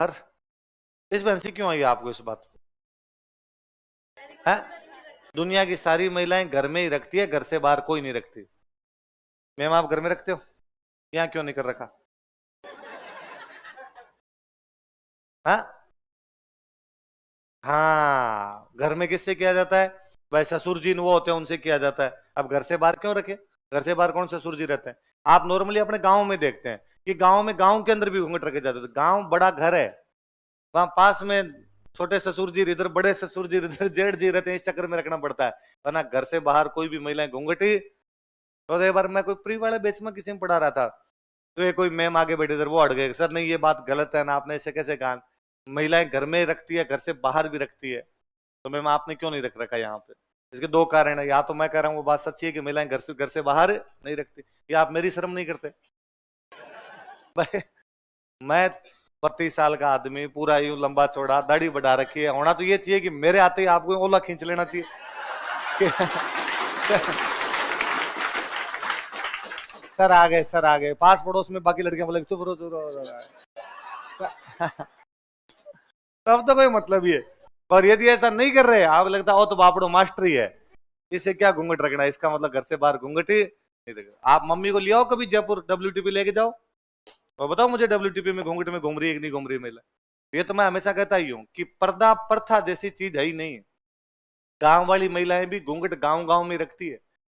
हर इस बहन क्यों आई आपको इस बात है? दुनिया की सारी महिलाएं घर में ही रखती है, घर से बाहर कोई नहीं रखती। मैम आप घर में रखते हो, यहाँ क्यों नहीं कर रखा? हाँ हाँ, घर में किससे किया जाता है? भाई ससुर जी वो होते हैं उनसे किया जाता है। अब घर से बाहर क्यों रखे? घर से बाहर कौन ससुर जी रहते हैं? आप नॉर्मली अपने गांव में देखते हैं कि गांव के अंदर भी घूंघट रखे जाते हैं। गांव बड़ा घर है, वहां पास में छोटे ससुर जी इधर, बड़े ससुर जी इधर, जेठ जी रहते हैं, इस चक्कर में रखना पड़ता है। वरना घर से बाहर कोई भी महिलाएं घूंघटी। तो एक बार मैं कोई प्री वाले बैच में किसी में पढ़ा रहा था, तो ये कोई मैम आगे बैठे थे, वो अड़ गए, सर नहीं ये बात गलत है ना, आपने ऐसे कैसे कहा? महिलाएं घर में रखती है, घर से बाहर भी रखती है। तो मैम आपने क्यों नहीं रख रखा यहाँ पे? इसके दो कारण है, या तो मैं कह रहा हूँ वो बात सच्ची है कि महिलाएं घर से बाहर नहीं रखती, या आप मेरी शर्म नहीं करते। भाई मैं 32 साल का आदमी, पूरा यूं लंबा चौड़ा, दाढ़ी बढ़ा रखी है, होना तो ये चाहिए कि मेरे आते ही आपको ओला खींच लेना चाहिए सर आ गए, सर आ गए, पास पड़ोस में बाकी लड़कियां बोले चुप रहो चुप रहो तब तो कोई मतलब ही है। और यदि ऐसा नहीं कर रहे, आप लगता हो तो बापड़ो मास्टर ही है, इसे क्या घूंघट रखना है, इसका मतलब घर से बाहर घूंघट ही नहीं रखना। आप मम्मी को ले आओ कभी जयपुर, WTP लेके जाओ और बताओ मुझे WTP में घूंघट में घूम रही है कि नहीं घूम रही है महिला। ये तो मैं हमेशा कहता ही हूँ कि पर्दा प्रथा जैसी चीज है ही नहीं है। गांव वाली महिलाएं भी घूंघट गांव गांव में रखती है।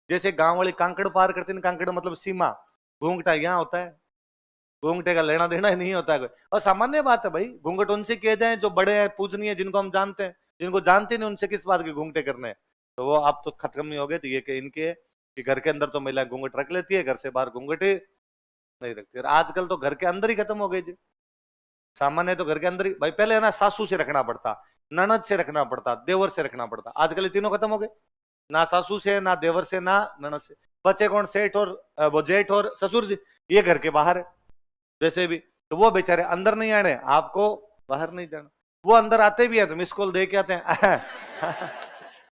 जैसे गांव वाली कांकड़ पार करती है, कांकड़ मतलब सीमा, घूंघटा यहाँ होता है। घूंघटे का लेना देना ही नहीं होता है कोई। और सामान्य बात है भाई, घूंघट उनसे किए जाए जो बड़े हैं, पूजनीय, जिनको हम जानते हैं। जिनको जानते नहीं उनसे किस बात के घूंघटे करने हैं? तो वो आप तो खत्म नहीं हो गए। तो ये कि इनके कि घर के अंदर तो महिला घूंघट रख लेती है, घर से बाहर घूंघट ही नहीं रखती। और आजकल तो घर के अंदर ही खत्म हो गए जी। सामान्य तो घर के अंदर ही भाई, पहले है ना सासू से रखना पड़ता, ननद से रखना पड़ता, देवर से रखना पड़ता। आजकल ये तीनों खत्म हो गए, ना सासू से, ना देवर से, ना ननद से। बच्चे कौन? सेठ और वो जेठ और ससुर जी, ये घर के बाहर है। जैसे भी तो वो बेचारे अंदर नहीं आने, आपको बाहर नहीं जाना। वो अंदर आते भी है तो मिस कॉल दे के आते हैं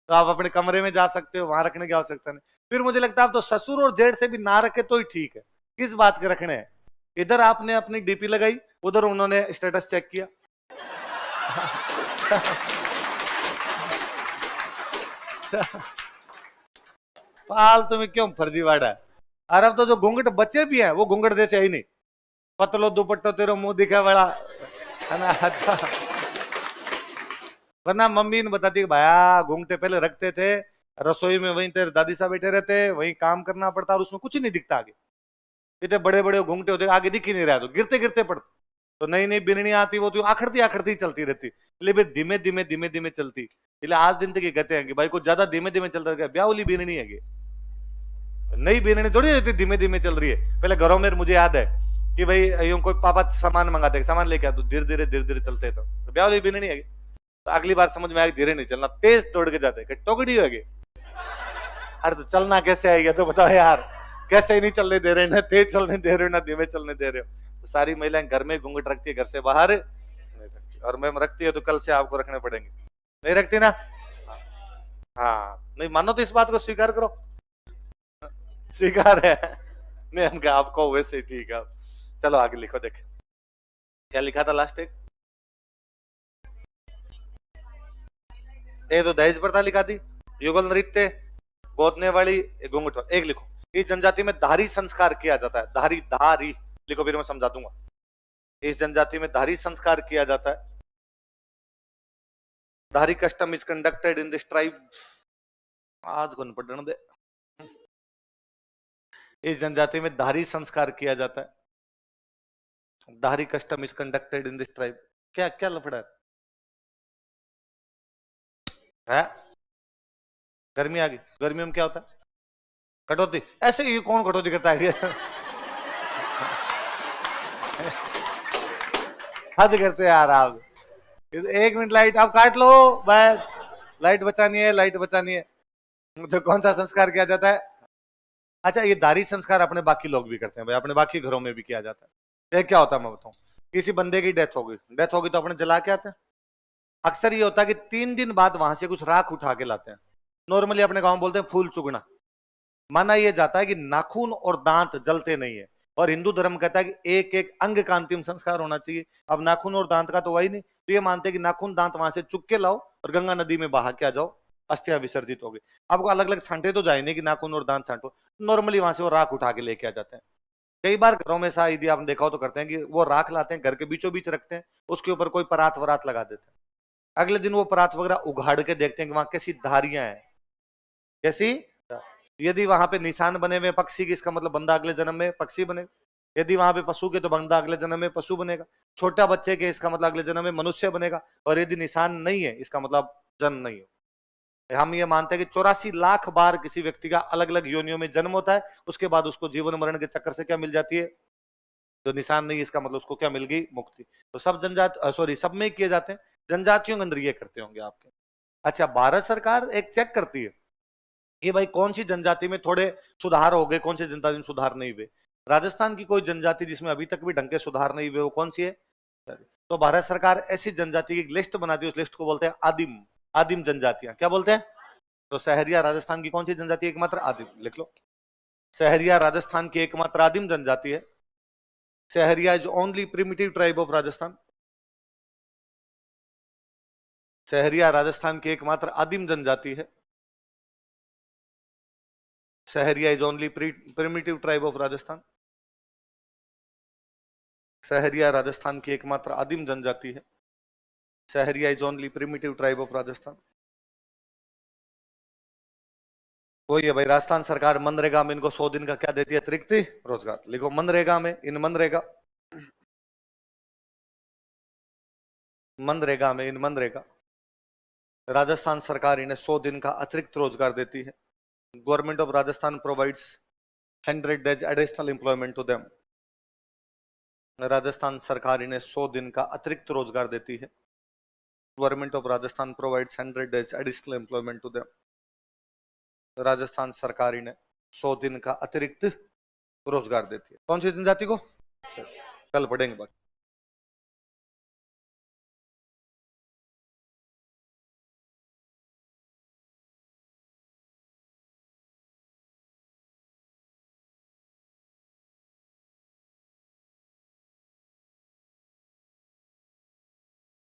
तो आप अपने कमरे में जा सकते हो, वहां रखने की आवश्यकता नहीं। फिर मुझे लगता है आप तो ससुर और जेठ से भी ना रखे तो ही ठीक है। किस बात के रखने हैं? इधर आपने अपनी DP लगाई, उधर उन्होंने स्टेटस चेक किया फालतू में क्यों फर्जीवाड़ा है? और अब तो जो घूंघट बच्चे भी हैं वो घूंघट जैसे ही नहीं, पतलो दुपट्टो तेरो मुंह दिखा बड़ा है ना अच्छा। वरना मम्मी ने बताती कि भाया घूंघटे पहले रखते थे रसोई में, वहीं तेरे दादी साहब बैठे रहते, वहीं काम करना पड़ता और उसमें कुछ नहीं दिखता आगे। इतने बड़े बड़े घूंघटे होते, आगे दिख ही नहीं रहा, तो गिरते गिरते पड़ते। तो नई नई बिननी आती, वो तो आखिरती आखिरती चलती रहती, इसलिए धीमे धीमे धीमे धीमे चलती। इसलिए आज दिन तक ये कहते हैं कि भाई कुछ ज्यादा धीमे धीमे चलता है, ब्यावली बिननी है, नई बिननी थोड़ी रहती धीमे धीमे चल रही है। पहले घरों में मुझे याद है कि भाई यूं कोई पापा सामान मंगाते, सामान लेके आ तो धीरे धीरे धीरे धीरे चलते, तो ब्यावली बिननी है। तो अगली बार समझ में आया धीरे नहीं चलना, तेज दौड़ के जाते, टोकड़ी हो गई। अरे तो चलना कैसे आएगा तो बताओ यार, कैसे ही नहीं चलने दे रहे, ना तेज चलने दे रहे हो ना धीमे चलने दे रहे हो। तो सारी महिलाएं घर में घूंघट रखती है, घर से बाहर नहीं रखती। और मैम रखती है तो कल से आपको रखने पड़ेंगे। नहीं रखती ना? हाँ, नहीं मानो तो इस बात को स्वीकार करो। स्वीकार है? नहीं हम आपको वैसे ही ठीक है। चलो आगे लिखो, देखे क्या लिखा था लास्ट एक तो दहेज प्रथा लिखा दी, युगल नृत्य, गोदने वाली, घूंघट। एक लिखो, इस जनजाति में धारी संस्कार किया जाता है। धारी धारी लिखो, फिर मैं समझा दूंगा। इस जनजाति में धारी संस्कार किया जाता है। धारी custom is conducted in this tribe. आज कौन पढ़ने दे। इस जनजाति में धारी संस्कार किया जाता है। धारी custom is conducted in this tribe. क्या क्या लफड़ा है? गर्मी आ गई, गर्मियों में क्या होता है? कटौती। ऐसे ही कौन कटौती करता है? हद करते यार आप। 1 मिनट लाइट आप काट लो, बस लाइट बचानी है, लाइट बचानी है। तो कौन सा संस्कार किया जाता है? अच्छा, ये दारी संस्कार अपने बाकी लोग भी करते हैं भाई, अपने बाकी घरों में भी किया जाता है। ये क्या होता है मैं बताऊं, किसी बंदे की डेथ होगी तो अपने जला के आते हैं। अक्सर ये होता है कि 3 दिन बाद वहां से कुछ राख उठा के लाते हैं। नॉर्मली अपने गांव बोलते हैं फूल चुगना। माना यह जाता है कि नाखून और दांत जलते नहीं है, और हिंदू धर्म कहता है कि एक एक अंग का अंतिम संस्कार होना चाहिए। अब नाखून और दांत का तो वही नहीं, तो ये मानते हैं कि नाखून दांत वहां से चुक के लाओ और गंगा नदी में बहा के आ जाओ, अस्थियां विसर्जित हो गई। आपको अलग अलग छांटे तो जाए नहीं कि नाखून और दांत छांटो, नॉर्मली वहां से वो राख उठा के लेके आ जाते हैं। कई बार घरों में ऐसा यदि आपने देखा हो तो करते हैं कि वो राख लाते हैं, घर के बीचों बीच रखते हैं, उसके ऊपर कोई परात वरात लगा देते हैं। अगले दिन वो परात वगैरह उघाड़ के देखते हैं कि वहां कैसी धारियां हैं, कैसी। यदि वहां पे निशान बने हुए पक्षी के, इसका मतलब बंदा अगले जन्म में पक्षी बनेगा। यदि वहां पे पशु के, तो बंदा अगले जन्म में पशु बनेगा। छोटा बच्चे के, इसका मतलब अगले जन्म में मनुष्य बनेगा। और यदि निशान नहीं है, इसका मतलब जन्म नहीं है। हम ये मानते हैं कि 84 लाख बार किसी व्यक्ति का अलग अलग योनियों में जन्म होता है, उसके बाद उसको जीवन मरण के चक्कर से क्या मिल जाती है, जो निशान नहीं है, इसका मतलब उसको क्या मिल गई, मुक्ति। तो सब जनजाति, सॉरी, सब में किए जाते हैं, जनजातियों के अंदर ये करते होंगे आपके। अच्छा, भारत सरकार एक चेक करती है कि भाई कौन सी जनजाति में थोड़े सुधार हो गए, कौन सी जनजाति में सुधार नहीं हुए। राजस्थान की कोई जनजाति जिसमें अभी तक भी ढंग के सुधार नहीं हुए, वो कौन सी है? तो भारत सरकार ऐसी जनजाति की एक लिस्ट बनाती है, उस लिस्ट को बोलते हैं आदिम, आदिम जनजातियां। क्या बोलते हैं? तो सहरिया राजस्थान की कौन सी जनजाति, एकमात्र आदिम, लिख लो। सहरिया राजस्थान की एकमात्र आदिम जनजाति है। Sahariya is only primitive tribe of Rajasthan. Sahariya Rajasthan की एकमात्र आदिम जनजाति है। Sahariya is only primitive tribe of Rajasthan. Sahariya Rajasthan की एकमात्र आदिम जनजाति है। Sahariya is only primitive tribe of Rajasthan. वही है भाई, राजस्थान सरकार मनरेगा में इनको 100 दिन का क्या देती है, अतिरिक्त रोजगार। लिखो मनरेगा में, इन मनरेगा, मनरेगा में, इन मनरेगा, राजस्थान सरकार इन्हें 100 दिन का अतिरिक्त रोजगार देती है। Government of Rajasthan provides 100 days additional employment to them. Rajasthan सरकार इन्हें 100 दिन का अतिरिक्त रोजगार देती है। Government of Rajasthan provides 100 days additional employment to them. Rajasthan सरकार इन्हें 100 दिन का अतिरिक्त रोजगार देती है। कौन सी जनजाति को? कल पढ़ेंगे बात।